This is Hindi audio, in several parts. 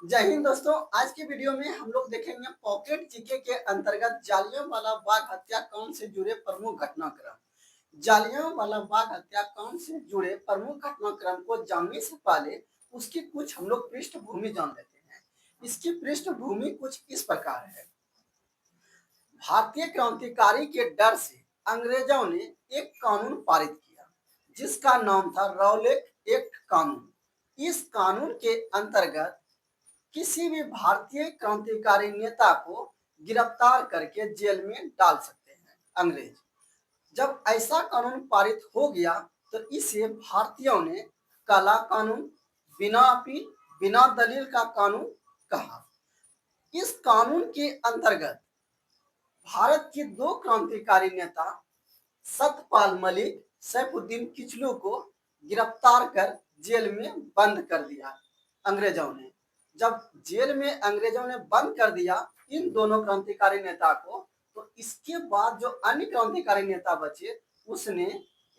जय हिंद दोस्तों। आज की वीडियो में हम लोग देखेंगे पॉकेट जीके के अंतर्गत जालियांवाला बाग हत्याकांड से जुड़े प्रमुख घटनाक्रम। जालियांवाला बाग हत्याकांड से जुड़े प्रमुख घटनाक्रम को जानने से पहले उसकी कुछ हम लोग पृष्ठभूमि जान लेते हैं। इसकी पृष्ठभूमि कुछ इस प्रकार है। भारतीय क्रांतिकारी के डर से अंग्रेजों ने एक कानून पारित किया जिसका नाम था रौलेट एक्ट कानून। इस कानून के अंतर्गत किसी भी भारतीय क्रांतिकारी नेता को गिरफ्तार करके जेल में डाल सकते हैं अंग्रेज। जब ऐसा कानून पारित हो गया तो इसे भारतीयों ने काला कानून, बिना अपील, बिना दलील का कानून कहा। इस कानून के अंतर्गत भारत के दो क्रांतिकारी नेता सतपाल मलिक, सैफुद्दीन किचलू को गिरफ्तार कर जेल में बंद कर दिया अंग्रेजों ने। जब जेल में अंग्रेजों ने बंद कर दिया इन दोनों क्रांतिकारी नेता को, तो इसके बाद जो अन्य क्रांतिकारी नेता बचे उसने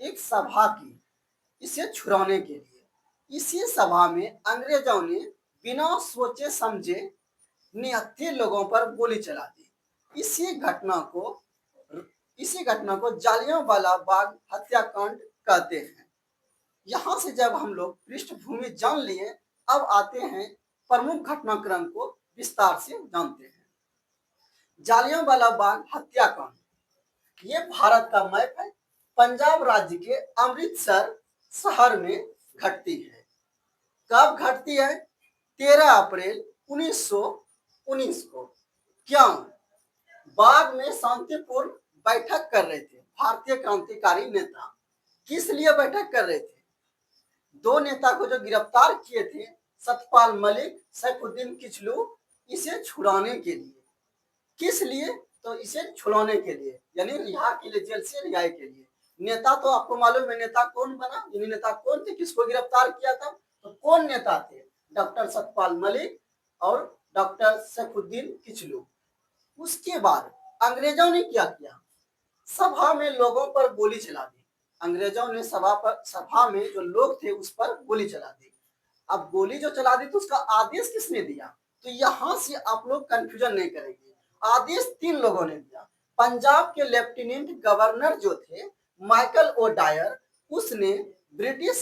एक सभा की इसे छुड़ाने के लिए। इसी सभा में अंग्रेजों ने बिना सोचे समझे निहत्थे लोगों पर गोली चला दी। इसी घटना को जालियांवाला बाग हत्याकांड कहते हैं। यहाँ से जब हम लोग पृष्ठभूमि जान लिए, अब आते हैं प्रमुख घटनाक्रम को विस्तार से जानते हैं। जालियांवाला बाग हत्याकांड ये भारत का मैप है। पंजाब राज्य के अमृतसर शहर में घटती है। कब घटती है? 13 अप्रैल 1919 को। क्यों? बाग में शांतिपूर्ण बैठक कर रहे थे भारतीय क्रांतिकारी नेता। किस लिए बैठक कर रहे थे? दो नेता को जो गिरफ्तार किए थे, सतपाल मलिक, सैफुद्दीन किचलू, इसे छुड़ाने के लिए। किस लिए? तो इसे छुड़ाने के लिए, यानी रिहा के लिए, जेल से रिहाई के लिए। नेता तो आपको मालूम है नेता कौन बना, यानी नेता कौन थे, किसको गिरफ्तार किया था? तो कौन नेता थे? डॉक्टर सतपाल मलिक और डॉक्टर सैफुद्दीन किचलू। उसके बाद अंग्रेजों ने क्या किया? सभा में लोगों पर गोली चला दी। अंग्रेजों ने सभा में जो लोग थे उस पर गोली चला दी। अब गोली जो चला दी तो उसका आदेश किसने दिया? तो यहां से आप लोग कंफ्यूजन नहीं करेंगे। आदेश 3 लोगों ने दिया। पंजाब के लेफ्टिनेंट गवर्नर जो थे माइकल ओ डायर, उसने ब्रिटिश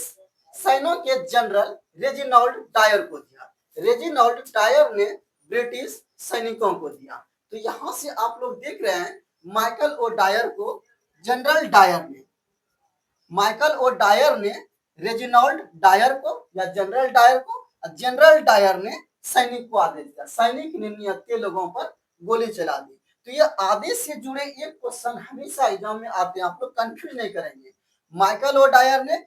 सेना के जनरल रेजिनाल्ड डायर को दिया। रेजिनाल्ड डायर ने ब्रिटिश सैनिकों को दिया। तो यहां से आप लोग देख रहे हैं माइकल ओ डायर को जनरल डायर ने, माइकल ओ डायर ने रेजिनाल्ड डायर को या जनरल डायर को, जनरल डायर ने सैनिक को आदेश दिया। सैनिक ने निहत्थे लोगों पर गोली चला दी। तो ये आदेश से जुड़े एक क्वेश्चन हमेशा एग्जाम में आते हैं, आप लोग कंफ्यूज नहीं करेंगे। माइकल ओ डायर ने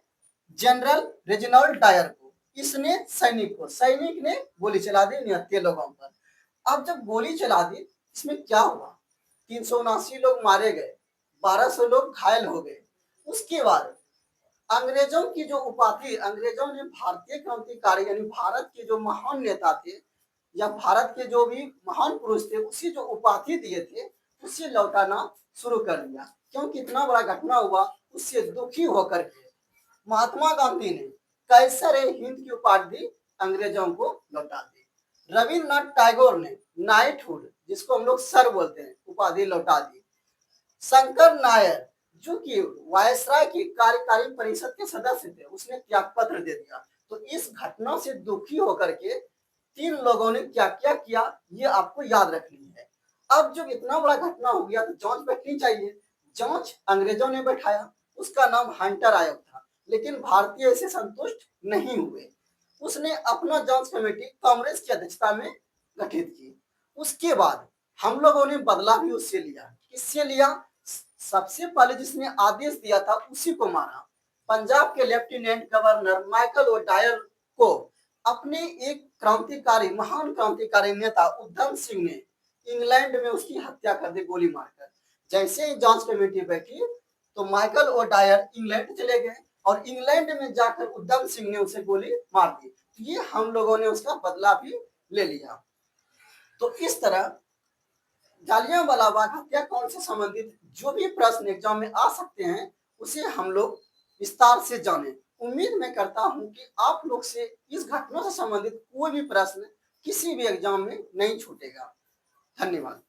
जनरल रेजिनाल्ड डायर को, इसने सैनिक ने गोली चला दी निहत्थे लोगों पर। अब जब गोली चला दी, इसमें क्या हुआ? 379 लोग मारे गए, 1200 लोग घायल हो गए। उसके बाद अंग्रेजों की जो उपाधि, अंग्रेजों ने भारतीय क्रांतिकारी यानी भारत के जो महान नेता थे या भारत के जो भी महान पुरुष थे, उसी जो उपाधि दिए थे उसे लौटाना शुरू कर दिया। क्योंकि इतना बड़ा घटना हुआ, उससे दुखी होकर के महात्मा गांधी ने कैसर ए हिंद की उपाधि अंग्रेजों को लौटा दी। रविन्द्रनाथ टैगोर ने नाइटहुड, जिसको हम लोग सर बोलते हैं, उपाधि लौटा दी। शंकर नायर जो कि वायसराय की कार्यकारी परिषद के सदस्य थे, उसने त्याग पत्र दे दिया। तो इस घटना से दुखी होकर के 3 लोगों ने क्या क्या किया, ये आपको याद रखनी है। अब जब इतना बड़ा घटना हो गया तो जांच बैठनी चाहिए। जांच अंग्रेजों ने बैठाया, उसका नाम हंटर आयोग था। लेकिन भारतीय इससे संतुष्ट नहीं हुए। उसने अपना जांच कमेटी कांग्रेस की अध्यक्षता में गठित की। उसके बाद हम लोगों ने बदला भी उससे लिया। किससे लिया? सबसे पहले जिसने आदेश दिया था उसी को मारा। पंजाब के lieutenant governor Michael O'Dwyer को अपने एक क्रांतिकारी, महान क्रांतिकारी नेता उधम सिंह ने इंग्लैंड में उसकी हत्या कर दी गोली मारकर। जैसे ही जांच कमेटी बैठी तो माइकल ओ डायर इंग्लैंड चले गए और इंग्लैंड में जाकर उधम सिंह ने उसे गोली मार दी। तो ये हम लोगों ने उसका बदला भी ले लिया। तो इस तरह जालियांवाला बाग हत्याकांड से संबंधित जो भी प्रश्न एग्जाम में आ सकते हैं उसे हम लोग विस्तार से जानें। उम्मीद मैं करता हूं कि आप लोग से इस घटना से संबंधित कोई भी प्रश्न किसी भी एग्जाम में नहीं छूटेगा। धन्यवाद।